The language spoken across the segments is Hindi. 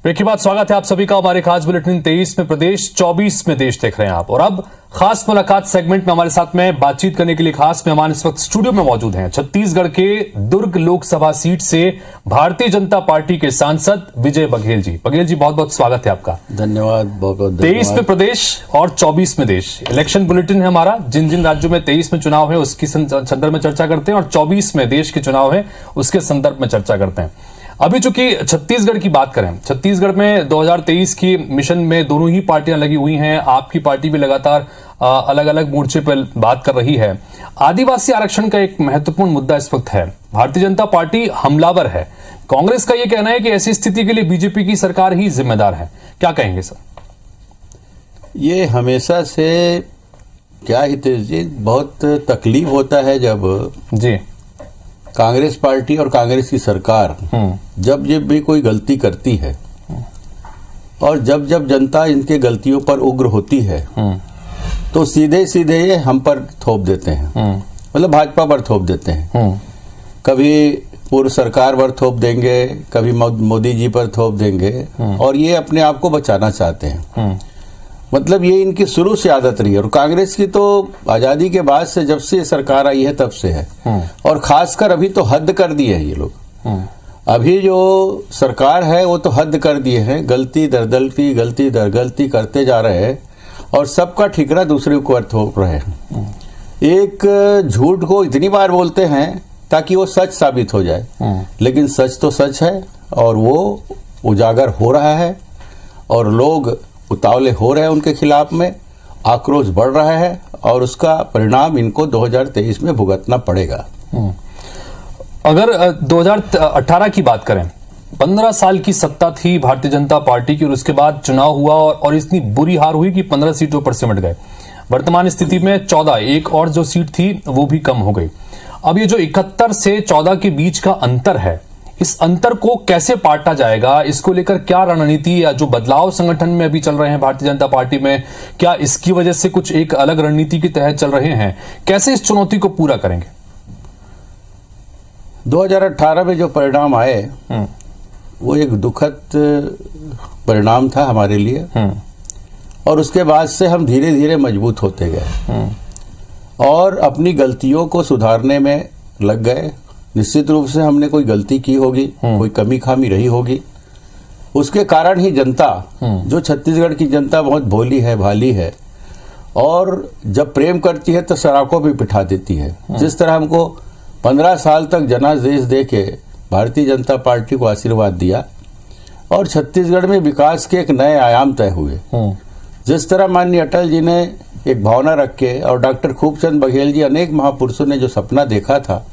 ब्रेक के बाद स्वागत है आप सभी का हमारे खास बुलेटिन 23 में प्रदेश, 24 में देश देख रहे हैं आप। और अब खास मुलाकात सेगमेंट में हमारे साथ में बातचीत करने के लिए खास मेहमान इस वक्त स्टूडियो में मौजूद हैं। छत्तीसगढ़ के दुर्ग लोकसभा सीट से भारतीय जनता पार्टी के सांसद विजय बघेल जी। बघेल जी, बहुत बहुत स्वागत है आपका। धन्यवाद, बहुत बहुत 23 में प्रदेश और 24 में देश। इलेक्शन बुलेटिन है हमारा। जिन जिन राज्यों में 23 में चुनाव है उसकी संदर्भ में चर्चा करते हैं और 24 में देश के चुनाव है उसके संदर्भ में चर्चा करते हैं। अभी चूंकि छत्तीसगढ़ की बात करें, छत्तीसगढ़ में 2023 की मिशन में दोनों ही पार्टियां लगी हुई हैं। आपकी पार्टी भी लगातार अलग अलग मोर्चे पर बात कर रही है। आदिवासी आरक्षण का एक महत्वपूर्ण मुद्दा इस वक्त है। भारतीय जनता पार्टी हमलावर है। कांग्रेस का यह कहना है कि ऐसी स्थिति के लिए बीजेपी की सरकार ही जिम्मेदार है। क्या कहेंगे सर? ये हमेशा से क्या हितेश जी, बहुत तकलीफ होता है जब जी कांग्रेस पार्टी और कांग्रेस की सरकार जब भी कोई गलती करती है और जब जनता इनके गलतियों पर उग्र होती है तो सीधे सीधे ये हम पर थोप देते हैं, मतलब भाजपा पर थोप देते हैं। कभी पूर्व सरकार पर थोप देंगे, कभी मोदी जी पर थोप देंगे और ये अपने आप को बचाना चाहते हैं। मतलब ये इनकी शुरू से आदत रही है और कांग्रेस की तो आजादी के बाद से, जब से सरकार आई है तब से है। और खासकर अभी तो हद कर दी है ये लोग। अभी जो सरकार है वो तो हद कर दिए हैं, गलती दर गलती, गलती दर गलती करते जा रहे हैं और सबका ठिकरा दूसरे को थोप रहे हैं। एक झूठ को इतनी बार बोलते हैं ताकि वो सच साबित हो जाए, लेकिन सच तो सच है और वो उजागर हो रहा है और लोग उतावले हो रहे हैं उनके खिलाफ में, आक्रोश बढ़ रहा है और उसका परिणाम इनको 2023 में भुगतना पड़ेगा। अगर 2018 की बात करें, 15 साल की सत्ता थी भारतीय जनता पार्टी की और उसके बाद चुनाव हुआ और इतनी बुरी हार हुई कि 15 सीटों पर सिमट गए। वर्तमान स्थिति में 14, एक और जो सीट थी वो भी कम हो गई। अब ये जो 71 से 14 के बीच का अंतर है, इस अंतर को कैसे पाटा जाएगा? इसको लेकर क्या रणनीति या जो बदलाव संगठन में अभी चल रहे हैं भारतीय जनता पार्टी में, क्या इसकी वजह से कुछ एक अलग रणनीति के तहत चल रहे हैं? कैसे इस चुनौती को पूरा करेंगे? 2018 में जो परिणाम आए वो एक दुखद परिणाम था हमारे लिए और उसके बाद से हम धीरे धीरे मजबूत होते गए और अपनी गलतियों को सुधारने में लग गए। निश्चित रूप से हमने कोई गलती की होगी, कोई कमी खामी रही होगी। उसके कारण ही जनता, जो छत्तीसगढ़ की जनता बहुत भोली है, भाली है और जब प्रेम करती है तो सड़कों पे बिठा देती है। जिस तरह हमको 15 साल तक जनादेश दे के भारतीय जनता पार्टी को आशीर्वाद दिया और छत्तीसगढ़ में विकास के एक नए आयाम तय हुए। जिस तरह माननीय अटल जी ने एक भावना रख के और डॉक्टर खूबचंद बघेल जी, अनेक महापुरुषों ने जो सपना देखा था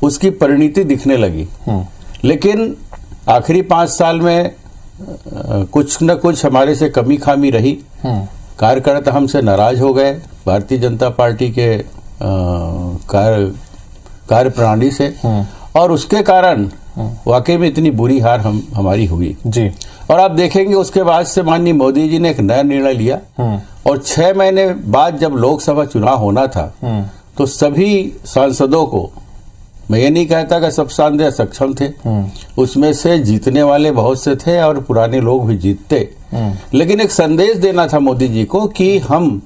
उसकी परिणति दिखने लगी। लेकिन आखिरी 5 साल में कुछ न कुछ हमारे से कमी खामी रही। कार्यकर्ता हमसे नाराज हो गए भारतीय जनता पार्टी के कार्य प्रणाली से और उसके कारण वाकई में इतनी बुरी हार हमारी हुई जी। और आप देखेंगे उसके बाद से माननीय मोदी जी ने एक नया निर्णय लिया और 6 महीने बाद जब लोकसभा चुनाव होना था तो सभी सांसदों को, मैं ये नहीं कहता कि सब सांसद सक्षम थे, उसमें से जीतने वाले बहुत से थे और पुराने लोग भी जीतते, लेकिन एक संदेश देना था मोदी जी को कि हम,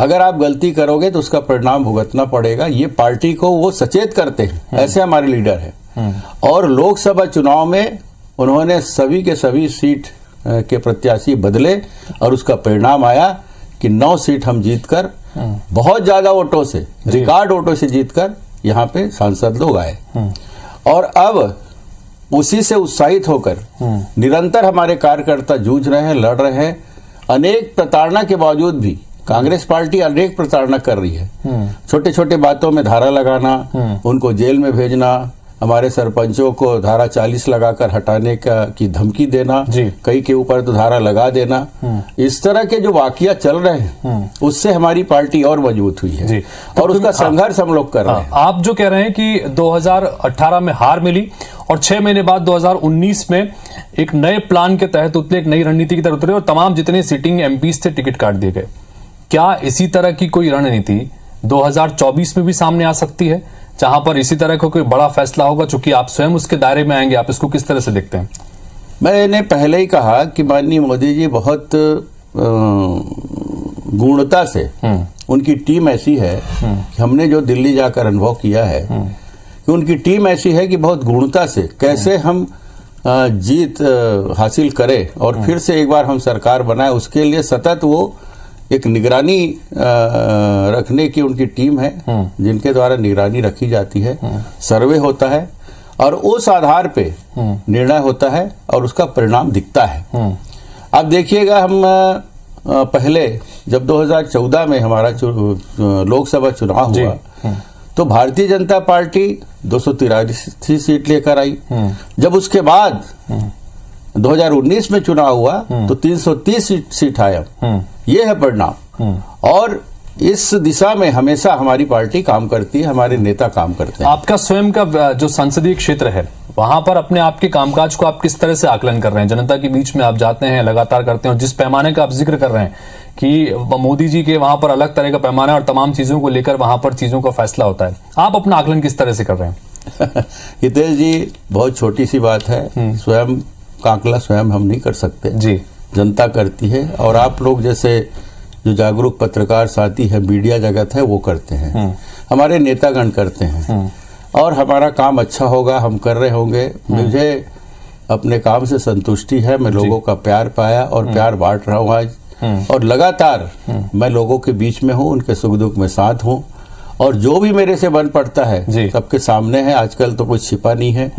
अगर आप गलती करोगे तो उसका परिणाम भुगतना पड़ेगा। ये पार्टी को वो सचेत करते हैं, ऐसे हमारे लीडर हैं। और लोकसभा चुनाव में उन्होंने सभी के सभी सीट के प्रत्याशी बदले और उसका परिणाम आया कि 9 सीट हम जीतकर, बहुत ज्यादा वोटों से, रिकॉर्ड वोटों से जीतकर यहाँ पे सांसद लोग आए। और अब उसी से उत्साहित होकर निरंतर हमारे कार्यकर्ता जूझ रहे हैं, लड़ रहे हैं। अनेक प्रताड़ना के बावजूद भी कांग्रेस पार्टी अनेक प्रताड़ना कर रही है। छोटे छोटे बातों में धारा लगाना, उनको जेल में भेजना, हमारे सरपंचों को धारा 40 लगाकर हटाने की धमकी देना, कई के ऊपर तो धारा लगा देना, इस तरह के जो वाकया चल रहे हैं उससे हमारी पार्टी और मजबूत हुई है और उसका संघर्ष हम लोग कर रहे हैं। आप जो कह रहे हैं कि 2018 में हार मिली और 6 महीने बाद 2019 में एक नए प्लान के तहत उतरे, एक नई रणनीति की तरह उतरे और तमाम जितने सिटिंग एमपीज थे टिकट काट दिए गए। क्या इसी तरह की कोई रणनीति 2024 में भी सामने आ सकती है, जहां पर इसी तरह का कोई बड़ा फैसला होगा? चूंकि आप स्वयं उसके दायरे में आएंगे, आप इसको किस तरह से देखते हैं? मैंने पहले ही कहा कि माननीय मोदी जी बहुत गुणता से, उनकी टीम ऐसी है कि हमने जो दिल्ली जाकर अनुभव किया है कि उनकी टीम ऐसी है कि बहुत गुणता से कैसे हम जीत हासिल करें और फिर से एक बार हम सरकार बनाए, उसके लिए सतत वो एक निगरानी रखने की उनकी टीम है, जिनके द्वारा निगरानी रखी जाती है, सर्वे होता है और उस आधार पे निर्णय होता है और उसका परिणाम दिखता है। अब देखिएगा, हम पहले जब 2014 में हमारा लोकसभा चुनाव हुआ तो भारतीय जनता पार्टी 283 सीट लेकर आई। जब उसके बाद 2019 में चुनाव हुआ तो 330 सीट आया। ये है परिणाम और इस दिशा में हमेशा हमारी पार्टी काम करती है, हमारे नेता काम करते हैं। आपका स्वयं का जो संसदीय क्षेत्र है, वहां पर अपने आपके कामकाज को आप किस तरह से आकलन कर रहे हैं? जनता के बीच में आप जाते हैं, लगातार करते हैं और जिस पैमाने का आप जिक्र कर रहे हैं कि मोदी जी के वहां पर अलग तरह का पैमाना और तमाम चीजों को लेकर वहां पर चीजों का फैसला होता है, आप अपना आकलन किस तरह से कर रहे हैं? हितेश जी, बहुत छोटी सी बात है, स्वयं का आकलन स्वयं हम नहीं कर सकते जी, जनता करती है और आप लोग जैसे जो जागरूक पत्रकार साथी है, मीडिया जगत है, वो करते हैं, हमारे नेतागण करते हैं और हमारा काम अच्छा होगा, हम कर रहे होंगे। मुझे अपने काम से संतुष्टि है, मैं लोगों का प्यार पाया और प्यार बांट रहा हूँ आज और लगातार मैं लोगों के बीच में हूँ, उनके सुख दुख में साथ हूँ और जो भी मेरे से बन पड़ता है सबके सामने है। आजकल तो कुछ छिपा नहीं है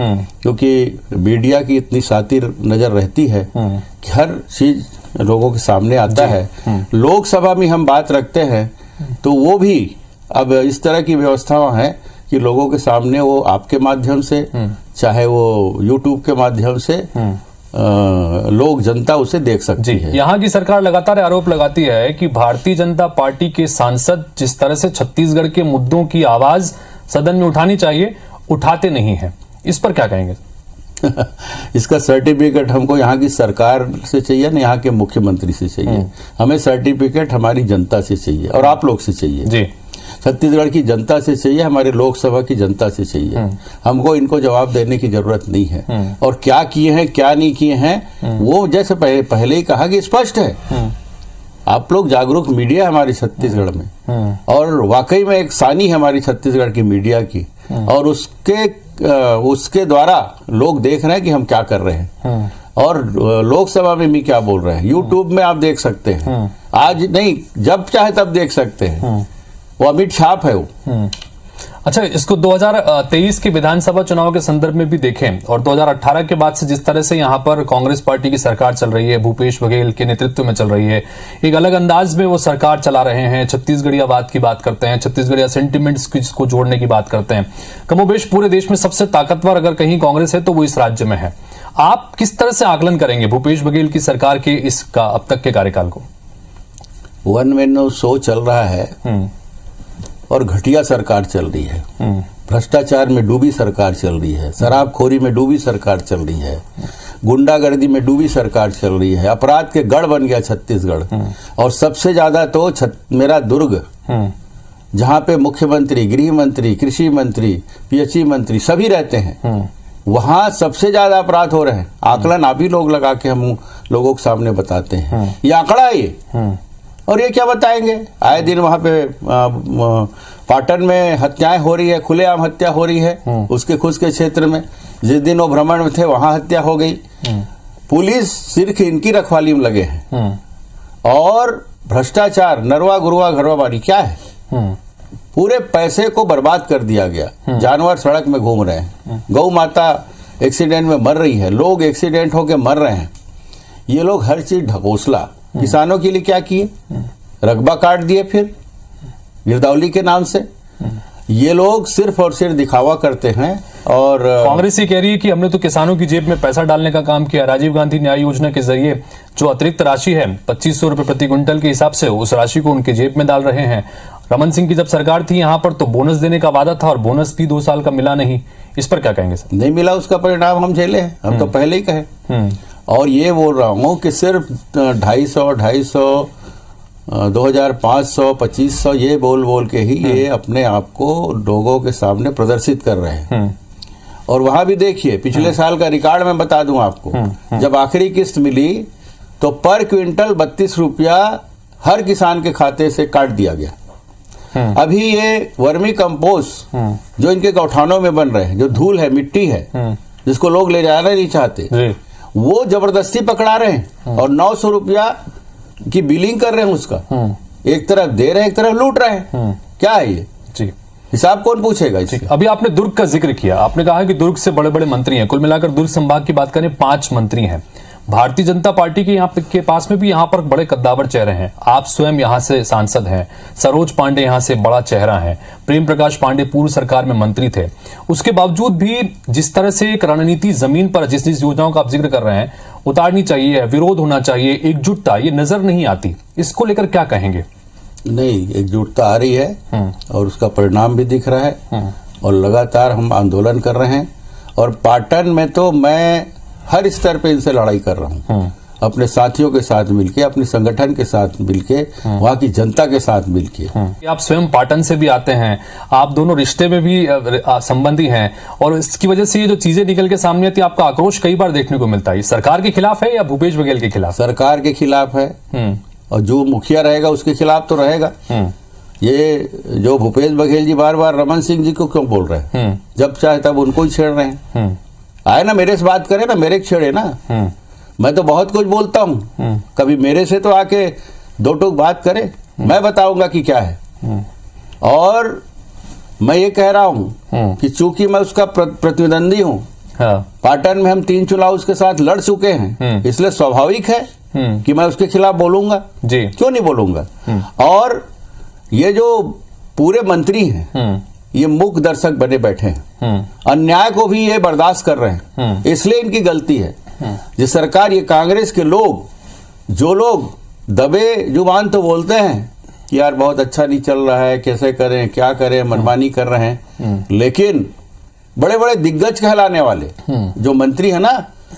क्योंकि मीडिया की इतनी सातिर नजर रहती है कि हर चीज लोगों के सामने आता है। लोकसभा में हम बात रखते हैं तो वो भी अब इस तरह की व्यवस्थाएं हैं कि लोगों के सामने वो आपके माध्यम से, चाहे वो यूट्यूब के माध्यम से लोग, जनता उसे देख सकती है। यहाँ की सरकार लगातार आरोप लगाती है कि भारतीय जनता पार्टी के सांसद जिस तरह से छत्तीसगढ़ के मुद्दों की आवाज सदन में उठानी चाहिए, उठाते नहीं है। इस पर क्या कहेंगे? इसका सर्टिफिकेट हमको यहाँ की सरकार से चाहिए ना, यहाँ के मुख्यमंत्री से चाहिए। हमें सर्टिफिकेट हमारी जनता से चाहिए और आप लोग से चाहिए जी, छत्तीसगढ़ की जनता से चाहिए, हमारे लोकसभा की जनता से चाहिए। हमको इनको जवाब देने की जरूरत नहीं है और क्या किए हैं क्या नहीं किए हैं वो जैसे पहले ही कहा कि स्पष्ट है। आप लोग जागरूक मीडिया हमारी छत्तीसगढ़ में और वाकई में एक सानी है हमारी छत्तीसगढ़ की मीडिया की और उसके द्वारा लोग देख रहे हैं कि हम क्या कर रहे हैं और लोकसभा में भी क्या बोल रहे हैं। यूट्यूब में आप देख सकते हैं, आज नहीं जब चाहे तब देख सकते हैं, वो अमित छाप है वो। अच्छा, इसको 2023 के विधानसभा चुनाव के संदर्भ में भी देखें और 2018 के बाद से जिस तरह से यहाँ पर कांग्रेस पार्टी की सरकार चल रही है, भूपेश बघेल के नेतृत्व में चल रही है, एक अलग अंदाज में वो सरकार चला रहे हैं, छत्तीसगढ़ियावाद की बात करते हैं, छत्तीसगढ़िया सेंटिमेंट्स को जोड़ने की बात करते हैं। कमोबेश पूरे देश में सबसे ताकतवर अगर कहीं कांग्रेस है तो वो इस राज्य में है। आप किस तरह से आकलन करेंगे भूपेश बघेल की सरकार के इसका अब तक के कार्यकाल को? वन मैन शो चल रहा है और घटिया सरकार चल रही है, भ्रष्टाचार में डूबी सरकार चल रही है, शराबखोरी में डूबी सरकार चल रही है, गुंडागर्दी में डूबी सरकार चल रही है, अपराध के गढ़ बन गया छत्तीसगढ़। और सबसे ज्यादा तो मेरा दुर्ग, जहां पे मुख्यमंत्री, गृह मंत्री, कृषि मंत्री, पीएचई मंत्री सभी रहते हैं, वहां सबसे ज्यादा अपराध हो रहे हैं। आकलन आप ही लोग लगा के हम लोगों के सामने बताते हैं, ये आंकड़ा है ये। और ये क्या बताएंगे? आए दिन वहां पे पाटन में हत्याएं हो रही है, खुलेआम हत्या हो रही है उसके खुद के क्षेत्र में। जिस दिन वो भ्रमण में थे वहां हत्या हो गई। पुलिस सिर्फ इनकी रखवाली में लगे हैं और भ्रष्टाचार, नरवा गुरुआ घरवाबारी क्या है? पूरे पैसे को बर्बाद कर दिया गया। जानवर सड़क में घूम रहे हैं, गौ माता एक्सीडेंट में मर रही है, लोग एक्सीडेंट होके मर रहे हैं। ये लोग हर चीज ढकोसला। किसानों के लिए क्या किए? रकबा काट दिए, फिर गिरदावली के नाम से। ये लोग सिर्फ और सिर्फ दिखावा करते हैं। और कांग्रेस ये कह रही है कि हमने तो किसानों की जेब में पैसा डालने का काम किया। राजीव गांधी न्याय योजना के जरिए जो अतिरिक्त राशि है 2500 रुपए प्रति क्विंटल के हिसाब से, उस राशि को उनके जेब में डाल रहे हैं। रमन सिंह की जब सरकार थी यहाँ पर तो बोनस देने का वादा था और बोनस भी 2 साल का मिला नहीं। इस पर क्या कहेंगे सर? नहीं मिला, उसका परिणाम हम झेले हैं। हम तो पहले ही कहे। और ये बोल रहा हूँ कि सिर्फ 250, 2500, 2500 ये बोल बोल के ही ये अपने आप को लोगों के सामने प्रदर्शित कर रहे हैं। और वहां भी देखिए पिछले साल का रिकॉर्ड मैं बता दूं आपको, जब आखिरी किस्त मिली तो पर क्विंटल 32 रुपया हर किसान के खाते से काट दिया गया। अभी ये वर्मी कंपोस्ट जो इनके गौठानों में बन रहे हैं, जो धूल है, मिट्टी है, जिसको लोग ले जाना नहीं चाहते, वो जबरदस्ती पकड़ा रहे हैं और 900 रुपया की बिलिंग कर रहे हैं उसका। एक तरफ दे रहे हैं, एक तरफ लूट रहे हैं। क्या है ये? जी, हिसाब कौन पूछेगा इससे? अभी आपने दुर्ग का जिक्र किया, आपने कहा कि दुर्ग से बड़े बड़े मंत्री हैं। कुल मिलाकर दुर्ग संभाग की बात करें 5 मंत्री हैं। भारतीय जनता पार्टी के यहाँ के पास में भी यहाँ पर बड़े कद्दावर चेहरे हैं। आप स्वयं यहाँ से सांसद हैं, सरोज पांडे यहाँ से बड़ा चेहरा है, प्रेम प्रकाश पांडे पूर्व सरकार में मंत्री थे। उसके बावजूद भी जिस तरह से एक रणनीति जमीन पर जिस जिस योजनाओं का आप जिक्र कर रहे हैं उतारनी चाहिए, विरोध होना चाहिए, एकजुटता, ये नजर नहीं आती। इसको लेकर क्या कहेंगे? नहीं, एकजुटता आ रही है और उसका परिणाम भी दिख रहा है और लगातार हम आंदोलन कर रहे हैं। और पाटन में तो मैं हर स्तर पे इनसे लड़ाई कर रहा हूँ, अपने साथियों के साथ मिलके, अपने संगठन के साथ मिलके, वहाँ की जनता के साथ मिलके। आप स्वयं पाटन से भी आते हैं, आप दोनों रिश्ते में भी संबंधी हैं और इसकी वजह से ये जो चीजें निकल के सामने आती है, आपका आक्रोश कई बार देखने को मिलता है। सरकार के खिलाफ है या भूपेश बघेल के खिलाफ? सरकार के खिलाफ है और जो मुखिया रहेगा उसके खिलाफ तो रहेगा। ये जो भूपेश बघेल जी बार बार रमन सिंह जी को क्यों बोल रहे हैं? जब चाहे तब उनको ही छेड़ रहे हैं। आए ना मेरे से बात करे ना, मेरे छेड़े ना। मैं तो बहुत कुछ बोलता हूँ, कभी मेरे से तो आके दो टूक बात करे, मैं बताऊंगा कि क्या है। और मैं ये कह रहा हूँ कि चूंकि मैं उसका प्रतिद्वंदी हूँ, पाटन में हम 3 चुनाव उसके साथ लड़ चुके हैं, इसलिए स्वाभाविक है कि मैं उसके खिलाफ बोलूंगा जी। क्यों नहीं बोलूंगा? और ये जो पूरे मंत्री हैं ये मूक दर्शक बने बैठे हैं, अन्याय को भी ये बर्दाश्त कर रहे हैं, इसलिए इनकी गलती है। ये सरकार, ये कांग्रेस के लोग, जो लोग दबे जुबान तो बोलते हैं कि यार बहुत अच्छा नहीं चल रहा है, कैसे करें, क्या करें, मनमानी कर रहे हैं, लेकिन बड़े बड़े दिग्गज कहलाने वाले जो मंत्री है ना,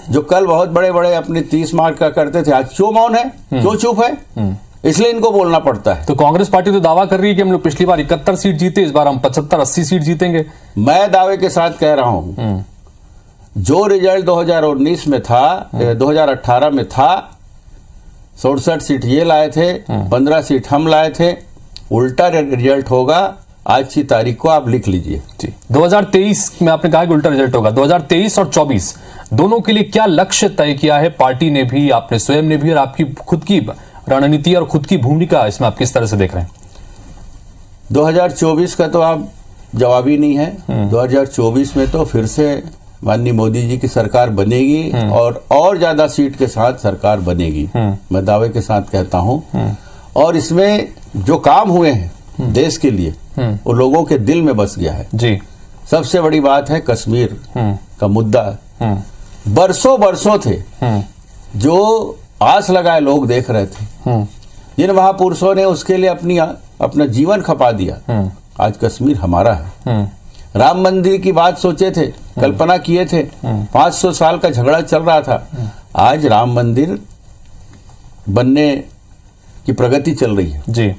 जो कल बहुत बड़े बड़े अपने 30 मार्क का करते थे, आज क्यों मौन है, क्यों चुप है? इसलिए इनको बोलना पड़ता है। तो कांग्रेस पार्टी तो दावा कर रही है कि हम लोग पिछली बार 71 सीट जीते, इस बार हम 75-80 सीट जीतेंगे। मैं दावे के साथ कह रहा हूं, जो रिजल्ट 2019 में था, 2018 में था, 67 सीट ये लाए थे, 15 सीट हम लाए थे, उल्टा रिजल्ट होगा। आज की तारीख को आप लिख लीजिए जी। 2023 में आपने कहा कि उल्टा रिजल्ट होगा। 2023 और 24 दोनों के लिए क्या लक्ष्य तय किया है पार्टी ने भी, आपने स्वयं ने भी, और आपकी खुद की रणनीति और खुद की भूमिका इसमें आप किस तरह से देख रहे हैं? 2024 का तो आप जवाब ही नहीं है। 2024 में तो फिर से माननीय मोदी जी की सरकार बनेगी और ज्यादा सीट के साथ सरकार बनेगी, मैं दावे के साथ कहता हूं। और इसमें जो काम हुए हैं देश के लिए, वो लोगों के दिल में बस गया है जी। सबसे बड़ी बात है कश्मीर का मुद्दा। बरसों बरसों थे जो आस लगाए लोग देख रहे थे, जिन महापुरुषों ने उसके लिए अपना जीवन खपा दिया। आज कश्मीर हमारा है। राम मंदिर की बात सोचे थे, कल्पना किए थे, 500 साल का झगड़ा चल रहा था, आज राम मंदिर बनने की प्रगति चल रही है जी।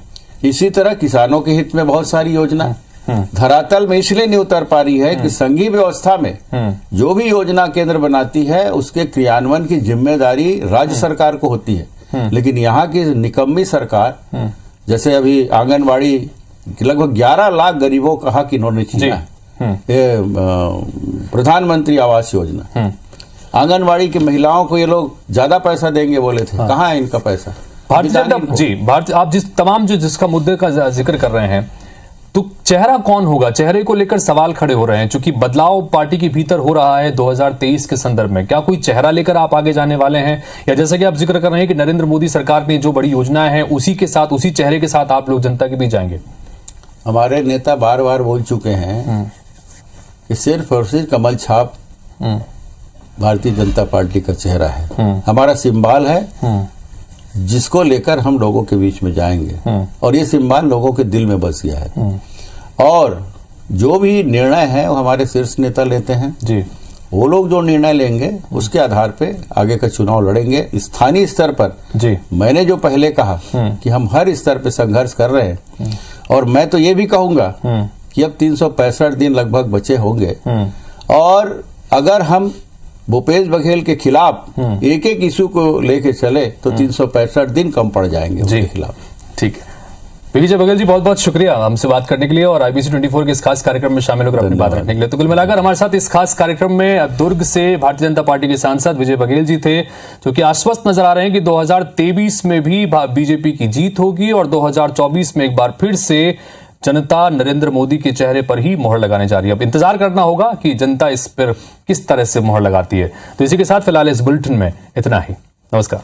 इसी तरह किसानों के हित में बहुत सारी योजना धरातल में इसलिए नहीं उतर पा रही है कि संघीय व्यवस्था में जो भी योजना केंद्र बनाती है उसके क्रियान्वयन की जिम्मेदारी राज्य सरकार को होती है। लेकिन यहाँ की निकम्मी सरकार, जैसे अभी आंगनबाड़ी लगभग 11 लाख गरीबों का हक इन्होंने छीना है, प्रधानमंत्री आवास योजना, आंगनबाड़ी की महिलाओं को ये लोग ज्यादा पैसा देंगे बोले थे, कहाँ है इनका पैसा? भारतीय जनता जी, आप जिसका मुद्दे का जिक्र कर रहे हैं, तो चेहरा कौन होगा? चेहरे को लेकर सवाल खड़े हो रहे हैं, क्योंकि बदलाव पार्टी के भीतर हो रहा है 2023 के संदर्भ में। क्या कोई चेहरा लेकर आप आगे जाने वाले हैं, या जैसा कि आप जिक्र कर रहे हैं कि नरेंद्र मोदी सरकार ने जो बड़ी योजनाएं हैं उसी के साथ, उसी चेहरे के साथ आप लोग जनता के बीच जाएंगे? हमारे नेता बार बार बोल चुके हैं कि सिर्फ और सिर्फ कमल छाप भारतीय जनता पार्टी का चेहरा है, हमारा सिंबल है, जिसको लेकर हम लोगों के बीच में जाएंगे। और ये सिंबल लोगों के दिल में बस गया है। और जो भी निर्णय है वो हमारे शीर्ष नेता लेते हैं जी। वो लोग जो निर्णय लेंगे उसके आधार पे आगे का चुनाव लड़ेंगे। स्थानीय स्तर पर जी, मैंने जो पहले कहा कि हम हर स्तर पे संघर्ष कर रहे हैं, और मैं तो ये भी कहूंगा कि अब 365 दिन लगभग बचे होंगे और अगर हम भूपेश बघेल के खिलाफ एक एक इशू को लेके चले तो 365 दिन कम पड़ जाएंगे उनके खिलाफ। ठीक है, विजय बघेल जी बहुत बहुत शुक्रिया हमसे बात करने के लिए और IBC 24 के इस खास कार्यक्रम में शामिल होकर अपनी बात रखने के लिए। तो कुल मिलाकर हमारे साथ इस खास कार्यक्रम में दुर्ग से भारतीय जनता पार्टी के सांसद विजय बघेल जी थे, जो कि आश्वस्त नजर आ रहे हैं कि 2023 में भी बीजेपी की जीत होगी और 2024 में एक बार फिर से जनता नरेंद्र मोदी के चेहरे पर ही मोहर लगाने जा रही है। अब इंतजार करना होगा कि जनता इस पर किस तरह से मोहर लगाती है। तो इसी के साथ फिलहाल इस बुलेटिन में इतना ही। नमस्कार।